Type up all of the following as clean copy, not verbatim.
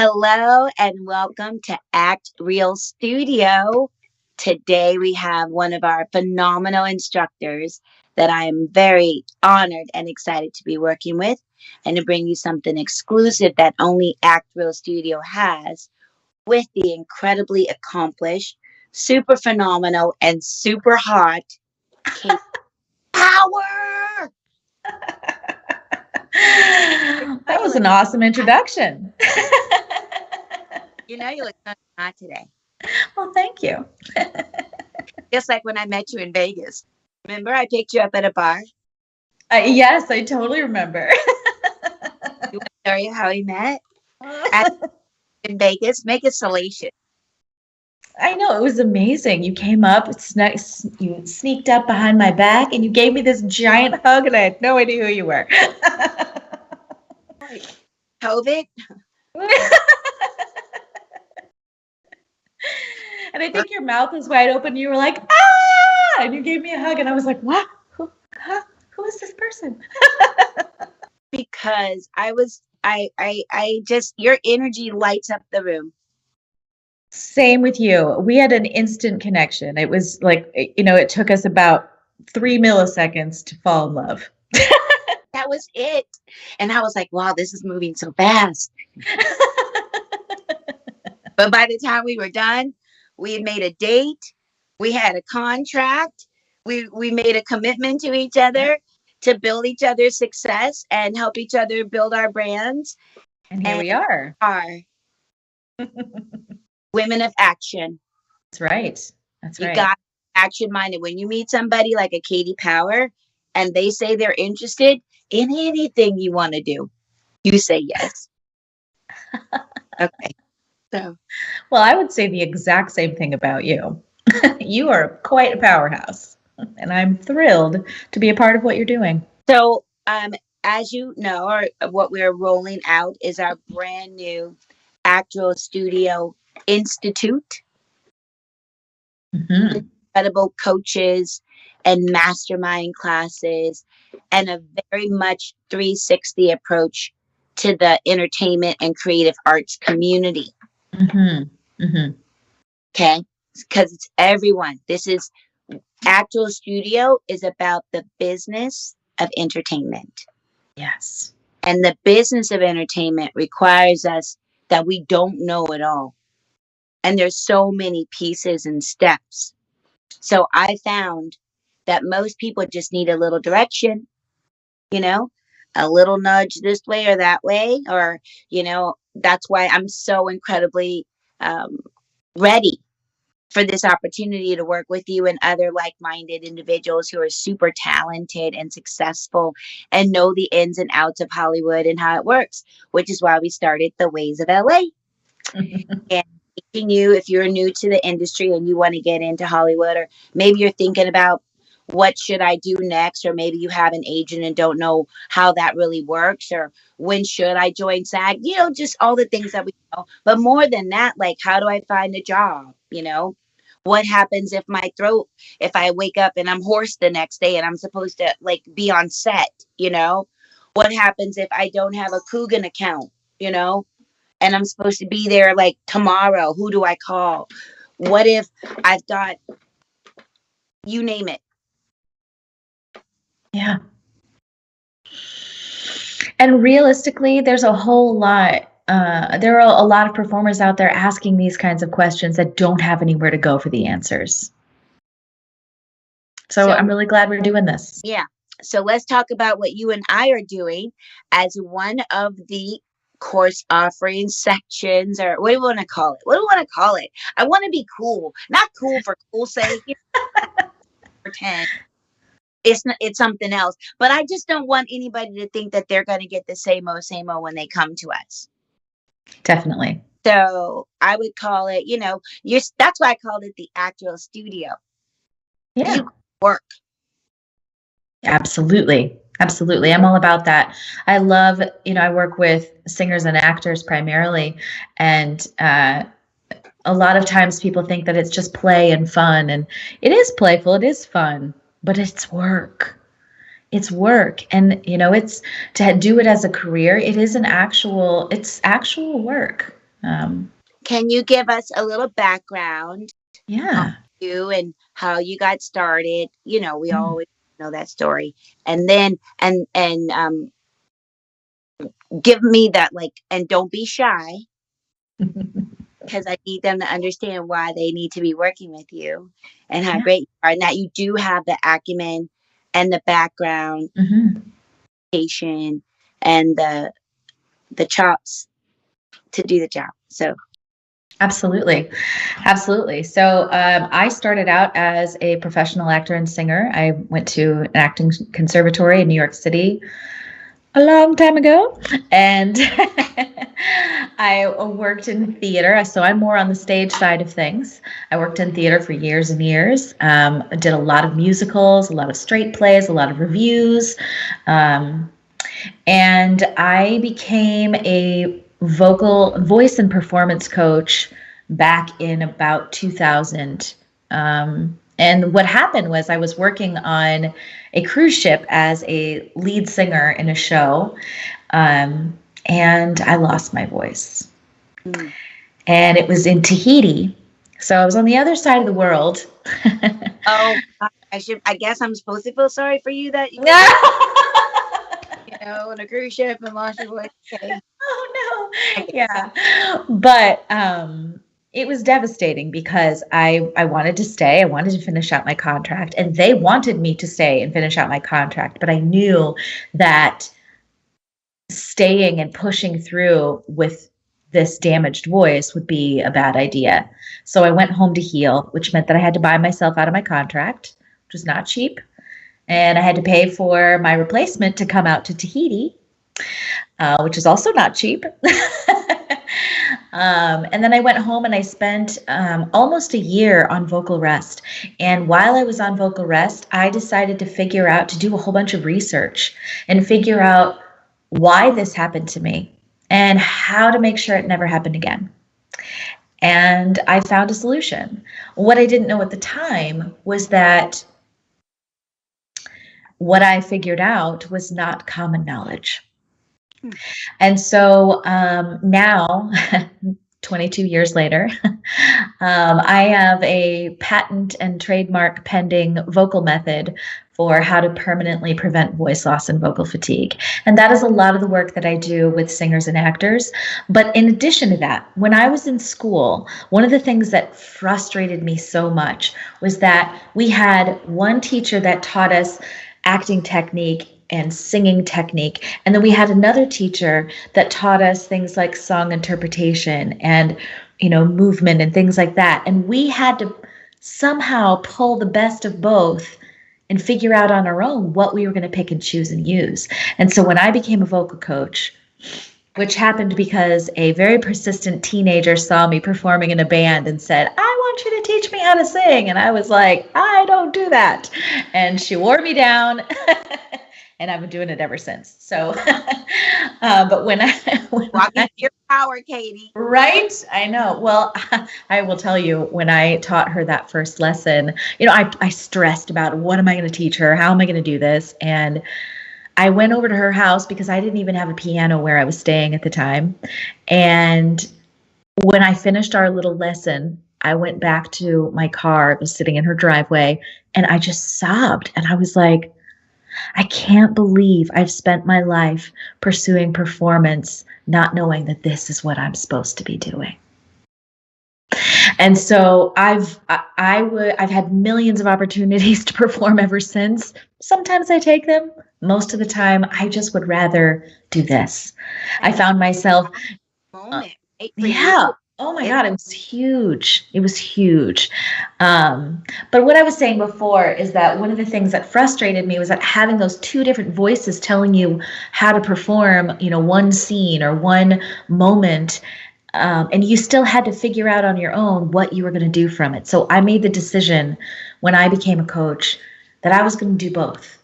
Hello and welcome to Act Real Studio. Today we have one of our phenomenal instructors that I am very honored and excited to be working with and to bring you something exclusive that only Act Real Studio has with the incredibly accomplished, super phenomenal, and super hot Katti Power. That was an awesome introduction. You know you look so hot today. Well, thank you. Just like when I met you in Vegas. Remember I picked you up at a bar? Yes, I totally remember. You want to tell you how we met? In Vegas? Make it salacious. I know, it was amazing. You came up, you sneaked up behind my back, and you gave me this giant hug, and I had no idea who you were. COVID? And I think your mouth was wide open, and you were like, ah! And you gave me a hug, and I was like, what? Who is this person? Because I just, your energy lights up the room. Same with you. We had an instant connection. It was like, it took us about 3 milliseconds to fall in love. That was it. And I was like, wow, this is moving so fast. But by the time we were done, we had made a date. We had a contract. We made a commitment to each other to build each other's success and help each other build our brands. And here we are. Women of action. That's right. That's right. You got action minded. When you meet somebody like a Katti Power and they say they're interested in anything you want to do, you say yes. Okay. So, well, I would say the exact same thing about you. You are quite a powerhouse, and I'm thrilled to be a part of what you're doing. So, as you know, what we're rolling out is our brand new Act Real Studio Institute. Mm-hmm. Incredible coaches and mastermind classes, and a very much 360 approach to the entertainment and creative arts community. Mm-hmm. Mm-hmm. Okay, because it's everyone. This is Act Real Studio is about the business of entertainment. Yes. And the business of entertainment requires us that we don't know it all. And there's so many pieces and steps. So I found that most people just need a little direction, a little nudge this way or that way. Or, that's why I'm so incredibly ready for this opportunity to work with you and other like-minded individuals who are super talented and successful and know the ins and outs of Hollywood and how it works, which is why we started The Ways of LA. And teaching you, if you're new to the industry and you want to get into Hollywood, or maybe you're thinking about what should I do next, or maybe you have an agent and don't know how that really works, or when should I join SAG, just all the things that we know. But more than that, like, how do I find a job? What happens if if I wake up and I'm hoarse the next day and I'm supposed to be on set, what happens if I don't have a Coogan account, and I'm supposed to be there tomorrow, who do I call? What if I've got, you name it. Yeah. And realistically, there's a whole lot. There are a lot of performers out there asking these kinds of questions that don't have anywhere to go for the answers. So I'm really glad we're doing this. Yeah. So let's talk about what you and I are doing as one of the course offering sections, or what do we want to call it? What do we want to call it? I want to be cool, not cool for cool's sake. Pretend. It's something else, but I just don't want anybody to think that they're going to get the same old when they come to us. Definitely. So I would call it, that's why I called it the Act Real Studio. Yeah. You work. Absolutely. Absolutely. I'm all about that. I love, I work with singers and actors primarily. And a lot of times people think that it's just play and fun. And it is playful. It is fun. But it's work. It's work. And, it's to do it as a career. It's actual work. Can you give us a little background on Yeah. you and how you got started? You know, we Mm. always know that story. And then give me that, like, and don't be shy, because I need them to understand why they need to be working with you and how Yeah. great you are, and that you do have the acumen and the background, Hmm. patient, and the chops to do the job. So, Absolutely. Absolutely. So I started out as a professional actor and singer. I went to an acting conservatory in New York City a long time ago. And I worked in theater. So I'm more on the stage side of things. I worked in theater for years and years. I did a lot of musicals, a lot of straight plays, a lot of reviews. Um, and I became a voice and performance coach back in about 2000. And what happened was I was working on a cruise ship as a lead singer in a show, um, and I lost my voice. mm. And it was in Tahiti. So I was on the other side of the world. Oh, I guess I'm supposed to feel sorry for you that you get lost, on a cruise ship and lost your voice. Okay, Oh I no. get that. Yeah. But it was devastating because I wanted to stay. I wanted to finish out my contract and they wanted me to stay and finish out my contract, but I knew that staying and pushing through with this damaged voice would be a bad idea. So I went home to heal, which meant that I had to buy myself out of my contract, which was not cheap. And I had to pay for my replacement to come out to Tahiti, which is also not cheap. And then I went home and I spent almost a year on vocal rest. And while I was on vocal rest, I decided to figure out to do a whole bunch of research and figure out why this happened to me and how to make sure it never happened again. And I found a solution. What I didn't know at the time was that what I figured out was not common knowledge. Hmm. And so now, 22 years later, I have a patent and trademark pending vocal method for how to permanently prevent voice loss and vocal fatigue. And that is a lot of the work that I do with singers and actors. But in addition to that, when I was in school, one of the things that frustrated me so much was that we had one teacher that taught us acting technique and singing technique. And then we had another teacher that taught us things like song interpretation and, movement and things like that. And we had to somehow pull the best of both and figure out on our own what we were going to pick and choose and use. And so when I became a vocal coach, which happened because a very persistent teenager saw me performing in a band and said, I want you to teach me how to sing. And I was like, I don't do that. And she wore me down. And I've been doing it ever since. So, but when Walking I, in your power, Katie. right, I know. Well, I will tell you, when I taught her that first lesson, I stressed about what am I going to teach her? How am I going to do this? And I went over to her house because I didn't even have a piano where I was staying at the time. And when I finished our little lesson, I went back to my car. I was sitting in her driveway and I just sobbed. And I was like, I can't believe I've spent my life pursuing performance, not knowing that this is what I'm supposed to be doing. And so I've had millions of opportunities to perform ever since. Sometimes I take them. Most of the time, I just would rather do this. I found myself, Moment, right, for yeah. you. Oh my It, God, it was huge. It was huge. But what I was saying before is that one of the things that frustrated me was that having those two different voices telling you how to perform, one scene or one moment, and you still had to figure out on your own what you were going to do from it. So I made the decision when I became a coach that I was going to do both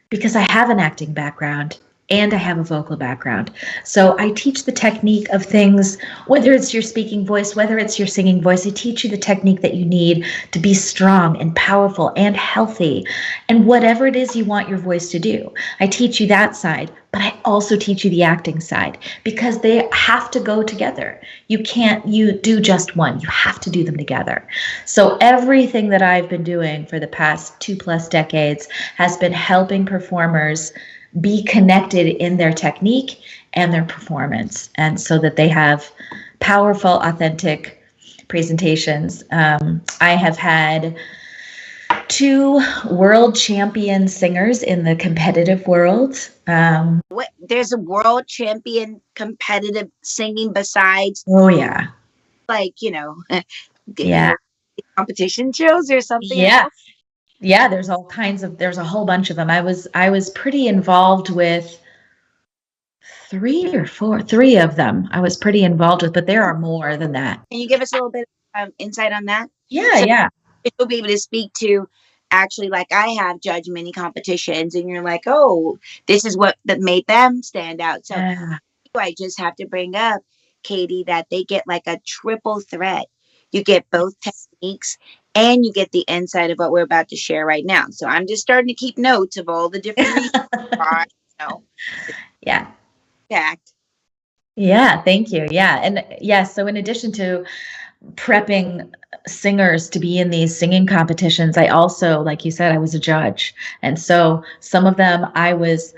because I have an acting background and I have a vocal background. So I teach the technique of things, whether it's your speaking voice, whether it's your singing voice. I teach you the technique that you need to be strong and powerful and healthy, and whatever it is you want your voice to do. I teach you that side, but I also teach you the acting side, because they have to go together. You can't do just one. You have to do them together. So everything that I've been doing for the past 2+ decades has been helping performers be connected in their technique and their performance, and so that they have powerful, authentic presentations. I have had 2 world champion singers in the competitive world. There's a world champion competitive singing besides, Oh yeah, like, yeah, competition shows or something yeah. else. Yeah, there's a whole bunch of them. I was pretty involved with 3 of them. I was pretty involved with, but there are more than that. Can you give us a little bit of insight on that? Yeah, So yeah. you'll be able to speak to, actually, like I have judged many competitions, and you're like, oh, this is what that made them stand out. So Yeah. I just have to bring up, Katie, that they get like a triple threat. You get both techniques and you get the insight of what we're about to share right now. So I'm just starting to keep notes of all the different reasons why, Yeah. fact. Yeah, thank you. Yeah. And yeah, so in addition to prepping singers to be in these singing competitions, I also, like you said, I was a judge. And so some of them I was,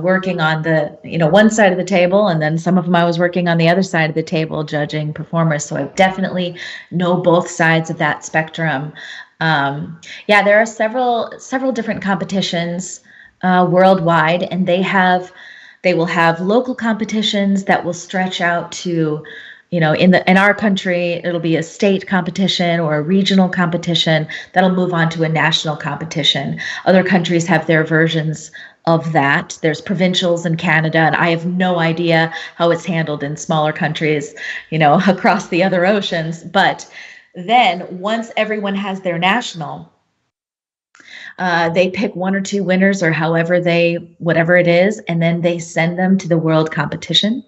working on the, one side of the table, and then some of them I was working on the other side of the table judging performers. So I definitely know both sides of that spectrum. Yeah, there are several different competitions worldwide, and they will have local competitions that will stretch out to, in our country, it'll be a state competition or a regional competition that'll move on to a national competition. Other countries have their versions of that. There's provincials in Canada, and I have no idea how it's handled in smaller countries, across the other oceans. But then once everyone has their national, they pick 1 or 2 winners, or whatever it is, and then they send them to the world competition.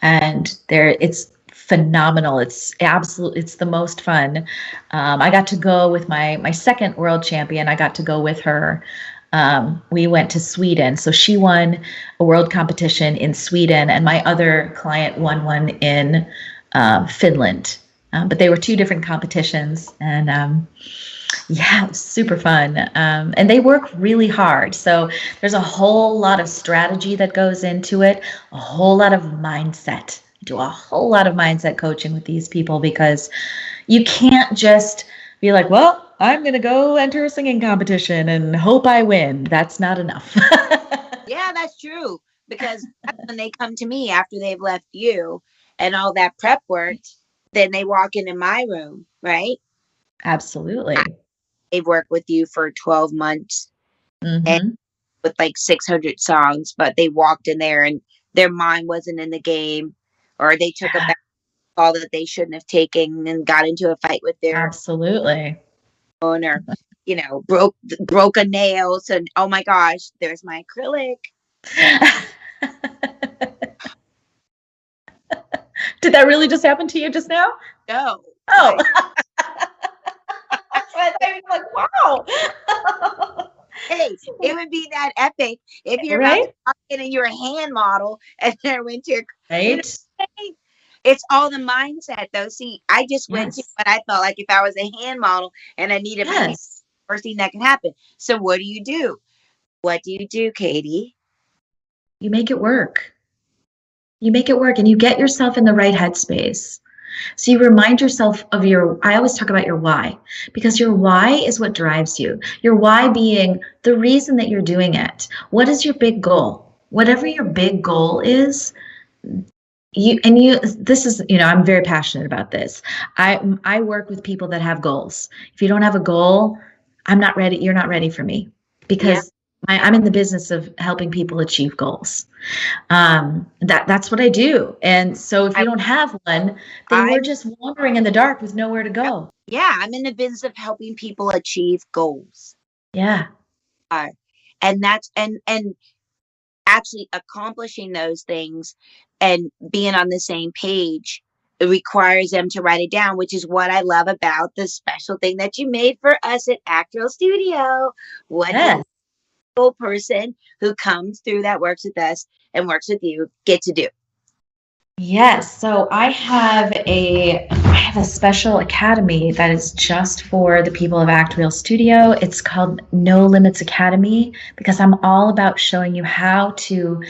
And it's phenomenal. It's the most fun. I got to go with my second world champion. I got to go with her. We went to Sweden. So she won a world competition in Sweden, and my other client won one in Finland. But they were 2 different competitions, and yeah, it was super fun. And they work really hard. So there's a whole lot of strategy that goes into it, a whole lot of mindset. I do a whole lot of mindset coaching with these people, because you can't just be like, well, I'm going to go enter a singing competition and hope I win. That's not enough. Yeah, that's true. Because when they come to me after they've left you and all that prep work, then they walk into my room, right? Absolutely. They've worked with you for 12 months and Mm-hmm. with like 600 songs, but they walked in there and their mind wasn't in the game, or they took a Yeah, bad call that they shouldn't have taken and got into a fight with their absolutely. owner, broke a nail. So, oh my gosh, there's my acrylic. Did that really just happen to you just now? No, Oh, but that's why I'm like, wow. hey, it would be that epic if you're about to Right? walk in and you're a hand model and then went to, you know, Right? it's all the mindset though. See, I just went to Yes. what I felt like if I was a hand model and I needed my hand, Yes. first thing that can happen. So what do you do? What do you do, Katie? You make it work. You make it work, and you get yourself in the right headspace. So you remind yourself of I always talk about your why, because your why is what drives you. Your why being the reason that you're doing it. What is your big goal? Whatever your big goal is, this is, I'm very passionate about this. I work with people that have goals. If you don't have a goal, I'm not ready. You're not ready for me, Yeah, because I'm in the business of helping people achieve goals. That's what I do. And so if I, you don't have one, then I, we're just wandering in the dark with nowhere to go. yeah, I'm in the business of helping people achieve goals. Yeah. Uh, and that's and actually accomplishing those things and being on the same page, it requires them to write it down, which is what I love about the special thing that you made for us at Actro Studio. What does Yes. a single person who comes through that works with us and works with you get to do? Yes, so I have a special academy that is just for the people of Act Real Studio. It's called No Limits Academy because I'm all about showing you how to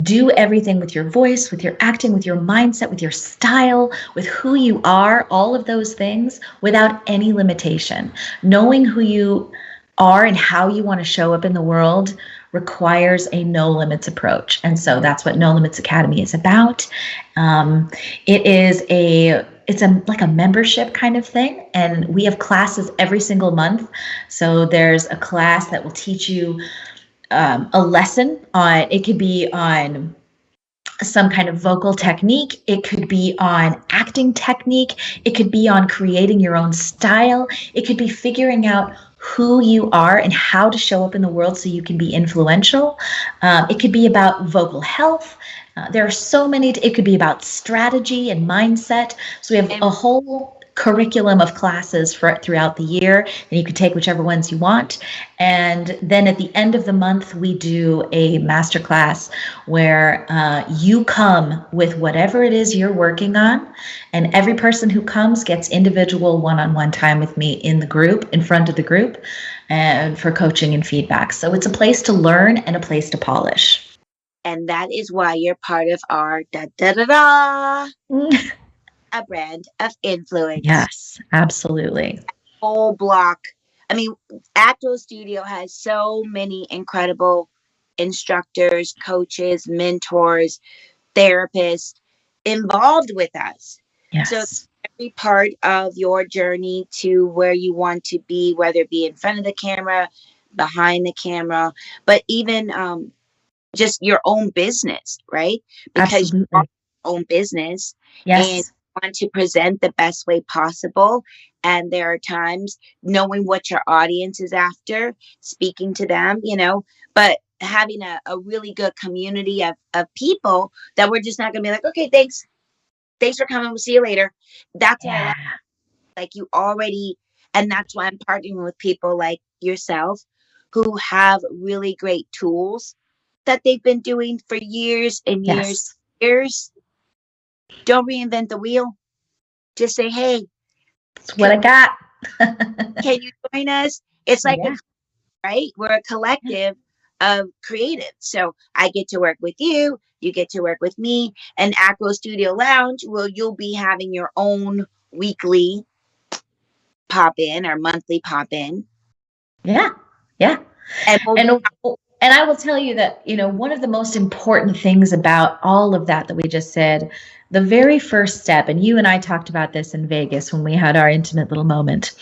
do everything with your voice, with your acting, with your mindset, with your style, with who you are, all of those things without any limitation. Knowing who you are and how you want to show up in the world requires a no limits approach. And so that's what No Limits Academy is about. Um, it's like a membership kind of thing, and we have classes every single month. So there's a class that will teach you a lesson on, it could be on some kind of vocal technique. It could be on acting technique. It could be on creating your own style. It could be figuring out who you are and how to show up in the world so you can be influential. It could be about vocal health. There are so many. It could be about strategy and mindset. So we have And a whole curriculum of classes for throughout the year, and you can take whichever ones you want. And then at the end of the month, we do a masterclass where you come with whatever it is you're working on, and every person who comes gets individual one-on-one time with me in the group, in front of the group, and for coaching and feedback. So it's a place to learn and a place to polish. that is why you're part of our da da da da, a brand of influence. Yes, absolutely. Whole block. I mean, Acto Studio has so many incredible instructors, coaches, mentors, therapists involved with us. So Yes. every part of your journey to where you want to be, whether it be in front of the camera, behind the camera, but even just your own business, right? Because you are Absolutely. your own business and Yes. want to present the best way possible. And there are times knowing what your audience is after, speaking to them, but having a really good community of people that we're just not going to be like, okay, thanks. Thanks for coming. We'll see you later. That's what I Yeah. love. Like you already, and that's why I'm partnering with people like yourself who have really great tools that they've been doing for years and years, Yes. years. Don't reinvent the wheel. Just say, hey, That's what can, I got. can you join us? It's like a, Yeah. right? We're a collective of creatives. So I get to work with you, you get to work with me, and Acro Studio Lounge, well, you'll be having your own weekly pop in or monthly pop in. Yeah. Yeah. And we'll And and I will tell you that, one of the most important things about all of that we just said, the very first step, and you and I talked about this in Vegas when we had our intimate little moment.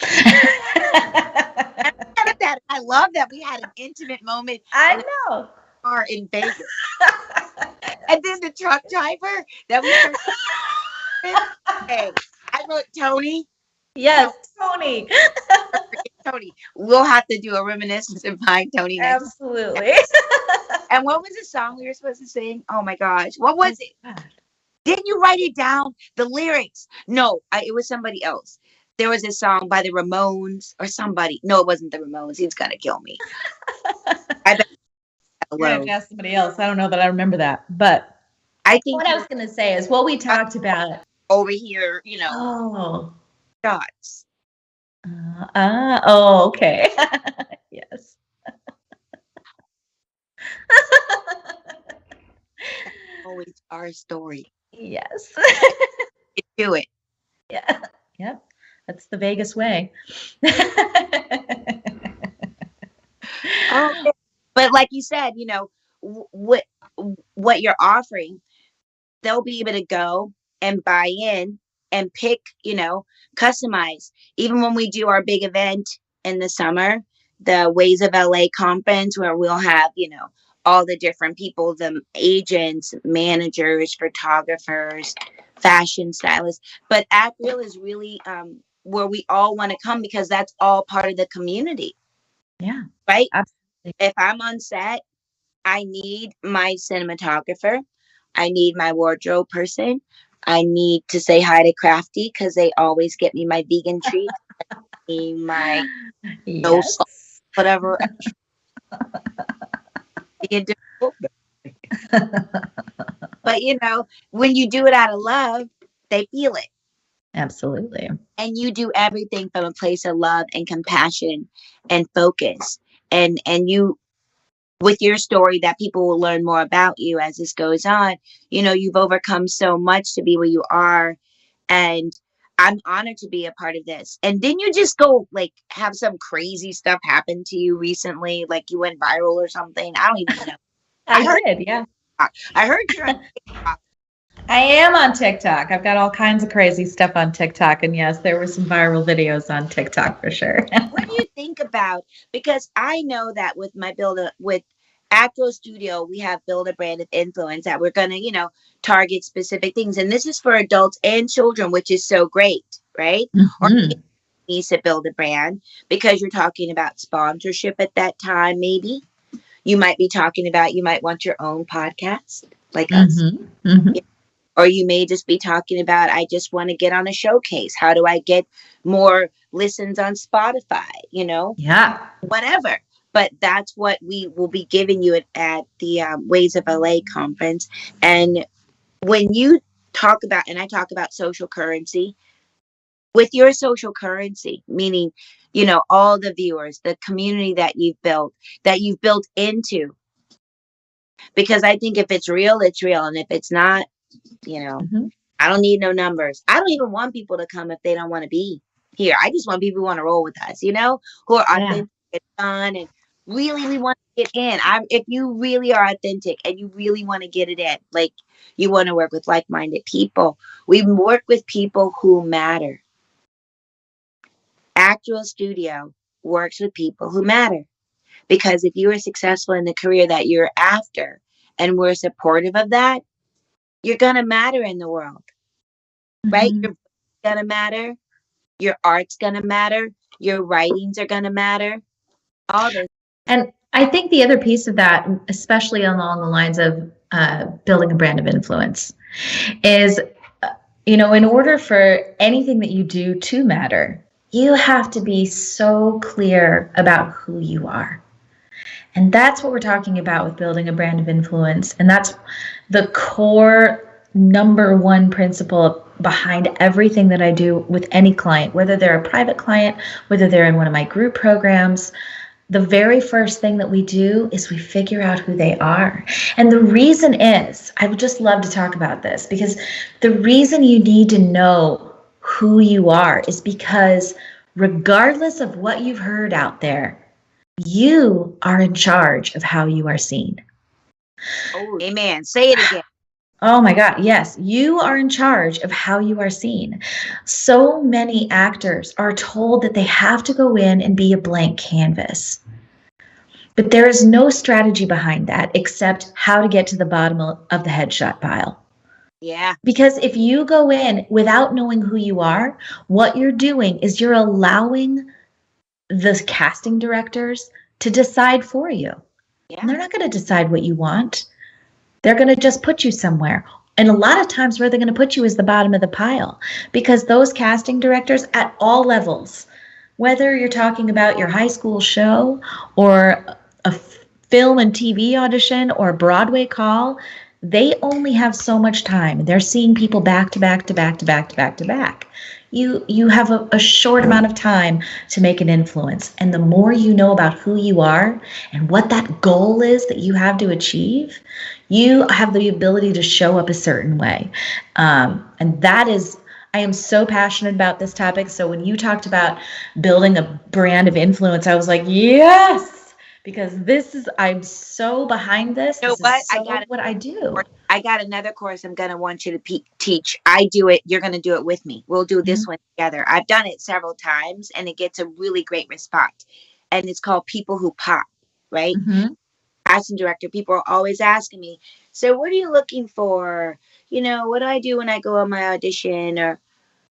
that I love that we had an intimate moment in I a know. car in Vegas. And then the truck driver that we started with, hey, I wrote Tony. Yes, Tony. Tony. We'll have to do a reminiscence and find Tony next. Absolutely. And what was the song we were supposed to sing? Oh my gosh. What was Oh, it? God. Didn't you write it down? The lyrics. No, it was somebody else. There was a song by the Ramones or somebody. No, it wasn't the Ramones. He's going to kill me. I bet You're gonna have to alone. ask somebody else. I don't know that I remember that. But I think what I he was was gonna say is what we talked about. over here, Oh. shots. Okay. Yes. Always our story. Yes. Get to it. Yeah. Yep. That's the Vegas way. Oh, but like you said, what you're offering, they'll be able to go and buy in and pick, customize. Even when we do our big event in the summer, the Ways of LA conference, where we'll have, all the different people, the agents, managers, photographers, fashion stylists. But Act Real is really where we all want to come because that's all part of the community, Yeah, right? absolutely. If I'm on set, I need my cinematographer. I need my wardrobe person. I need to say hi to Crafty because they always get me my vegan treats, my no salt, Yes. whatever. Extra But when you do it out of love, they feel it. Absolutely. And you do everything from a place of love and compassion and focus. And you, with your story, that people will learn more about you as this goes on. You've overcome so much to be where you are. And I'm honored to be a part of this. And didn't you just go like have some crazy stuff happen to you recently? Like you went viral or something? I don't even know. I I heard did, yeah. I heard you're on TikTok. I am on TikTok. I've got all kinds of crazy stuff on TikTok. And yes, there were some viral videos on TikTok for sure. What do you think about, because I know that with my with Acro Studio, we have build a brand of influence that we're gonna, target specific things. And this is for adults and children, which is so great, right? Or Hmm. needs to build a brand because you're talking about sponsorship at that time, maybe. You might want your own podcast like us. Hmm. Hmm. Or you may just be talking about, I just want to get on a showcase. How do I get more listens on Spotify? Yeah. Whatever. But that's what we will be giving you at the Ways of LA conference. And when you talk about, and I talk about social currency, with your social currency, meaning, all the viewers, the community that you've built into, because I think if it's real, it's real. And if it's not, you know, Hmm. I don't need no numbers. I don't even want people to come if they don't want to be here. I just want people who want to roll with us, who are Yeah. authentic and fun and really want to get in. If you really are authentic and you really want to get it in, like you want to work with like-minded people, we work with people who matter. Actual Studio works with people who matter because if you are successful in the career that you're after and we're supportive of that, you're gonna matter in the world, right? Hmm. You're gonna matter. Your art's gonna matter. Your writings are gonna matter. All those. And I think the other piece of that, especially along the lines of building a brand of influence, is, in order for anything that you do to matter, you have to be so clear about who you are. And that's what we're talking about with building a brand of influence. And that's the core number one principle behind everything that I do with any client, whether they're a private client, whether they're in one of my group programs. The very first thing that we do is we figure out who they are. And the reason is, I would just love to talk about this because the reason you need to know who you are is because regardless of what you've heard out there, you are in charge of how you are seen. Oh, amen. Say it again. Oh my God, yes, you are in charge of how you are seen. So many actors are told that they have to go in and be a blank canvas. But there is no strategy behind that except how to get to the bottom of the headshot pile. Yeah. Because if you go in without knowing who you are, what you're doing is you're allowing the casting directors to decide for you. Yeah. And they're not going to decide what you want. They're going to just put you somewhere. And a lot of times where they're going to put you is the bottom of the pile because those casting directors at all levels, whether you're talking about your high school show or a film and TV audition or a Broadway call, they only have so much time. They're seeing people back to back to back to back to back to back. You have a short amount of time to make an influence. And the more you know about who you are and what that goal is that you have to achieve, you have the ability to show up a certain way. And that is, I am so passionate about this topic. So when you talked about building a brand of influence, I was like, yes, because I'm so behind this. You know This is what? so what I do. I got another course I'm going to want you to teach. I do it. You're going to do it with me. We'll do this Mhm. one together. I've done it several times and it gets a really great response. And it's called People Who Pop, right? Mhm. Casting director, people are always asking me, so what are you looking for? What do I do when I go on my audition? Or,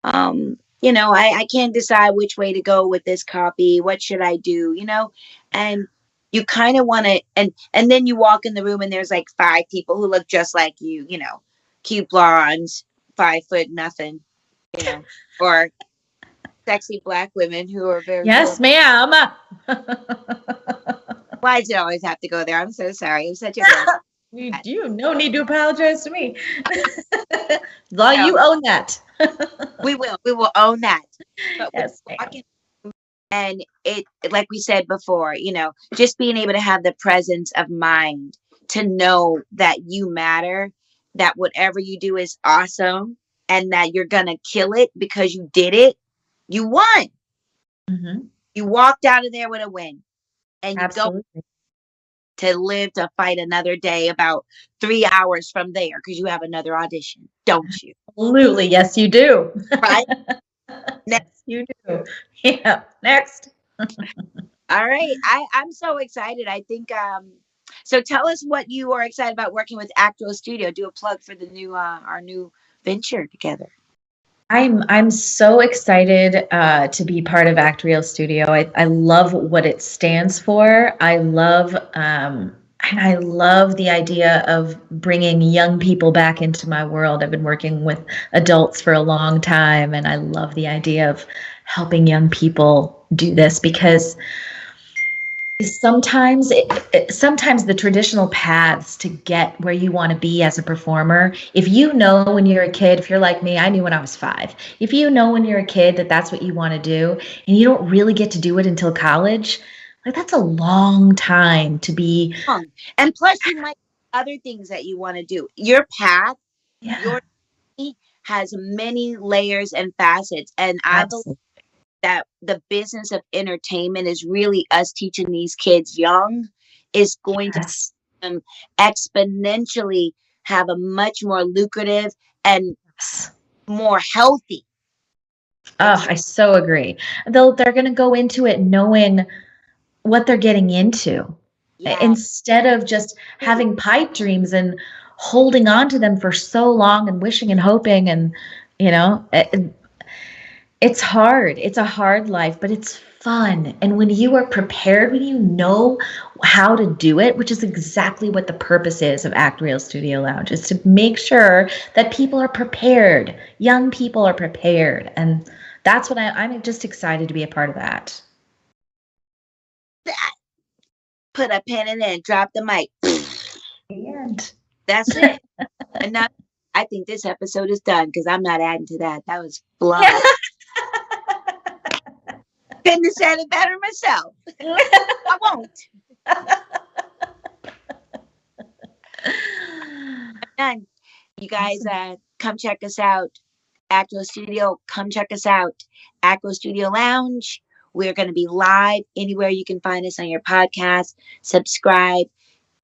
I can't decide which way to go with this copy. What should I do? And you kind of want to, and then you walk in the room and there's like 5 people who look just like you know, cute blondes, 5 foot nothing, you know, or sexy black women who are very Yes, beautiful. ma'am. Why did it always have to go there? I'm so sorry. I'm such a girl. You no need to apologize to me. Law, So you own that. we will own that. But we Yes, walk ma'am. in, and it, like we said before, you know, just being able to have the presence of mind to know that you matter, that whatever you do is awesome, and that you're gonna kill it because you did it. You won. Hmm. You walked out of there with a win, and you go Absolutely. to live to fight another day about 3 hours from there because you have another audition, don't you? Absolutely. Yes, you do. Right. Yes, you do. Yeah. Next. All right. I'm so excited. I think so tell us what you are excited about working with Actro Studio. Do a plug for the new our new venture together. I'm so excited to be part of Act Real Studio. I love what it stands for. I love and I love the idea of bringing young people back into my world. I've been working with adults for a long time, and I love the idea of helping young people do this because sometimes the traditional paths to get where you want to be as a performer, if you know when you're a kid, if you're like me, I knew when I was 5, if you know when you're a kid that that's what you want to do and you don't really get to do it until college, like that's a long time to be. And plus you might have other things that you want to do. Your path, Yeah, your journey has many layers and facets, and I believe absolutely. that the business of entertainment is really us teaching these kids young is going to Yes. them exponentially have a much more lucrative and Yes. more healthy. Oh, I so agree. They're going to go into it knowing what they're getting into Yeah. instead of just having pipe dreams and holding on to them for so long and wishing and hoping. And you know it's hard, it's a hard life, but it's fun. And when you are prepared, when you know how to do it, which is exactly what the purpose is of Act Real Studio Lounge, is to make sure that people are prepared, young people are prepared. And that's what I'm just excited to be a part of that. Put a pin in it and drop the mic. And That's it. And now I think this episode is done because I'm not adding to that. That was flawless. Couldn't have said it better myself. I won't. I'm done. You guys Awesome. come check us out. Acro Studio, come check us out. Acro Studio Lounge. We're going to be live anywhere you can find us on your podcast. Subscribe,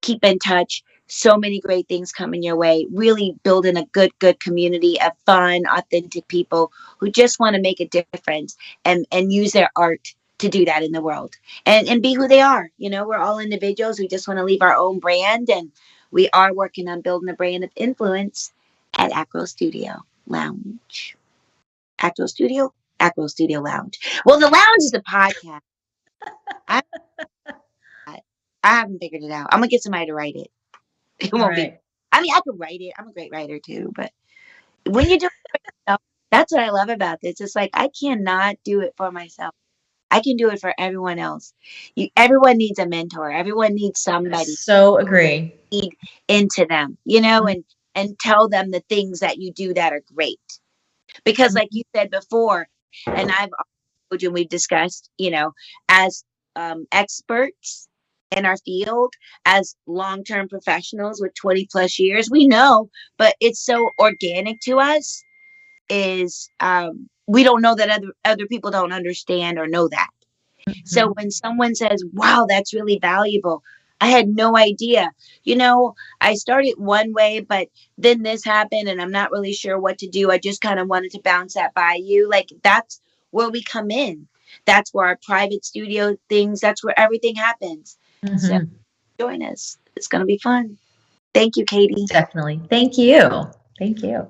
keep in touch. So many great things coming your way. Really building a good community of fun, authentic people who just want to make a difference and use their art to do that in the world and be who they are. You know, we're all individuals who just want to leave our own brand, and we are working on building a brand of influence at Acro Studio Lounge. Acro Studio, Acro Studio Lounge. Well, the lounge is a podcast. I, I haven't figured it out. I'm gonna get somebody to write it. It All won't be. right. I mean, I could write it. I'm a great writer too, but when you do it for yourself, that's what I love about this. It's like I cannot do it for myself. I can do it for everyone else. Everyone needs a mentor. Everyone needs I somebody so agree. to feed into them, you know, Mhm. and tell them the things that you do that are great. Because, like you said before, and I've told you, and we've discussed, you know, as experts in our field, as long-term professionals with 20 plus years, we know, but it's so organic to us is we don't know that other people don't understand or know that. So Mhm. when someone says, wow, that's really valuable, I had no idea. You know, I started one way, but then this happened and I'm not really sure what to do. I just kind of wanted to bounce that by you. Like that's where we come in. That's where our private studio things, that's where everything happens. So Mhm. join us. It's going to be fun. Thank you, Katie. Definitely. Thank you. Thank you.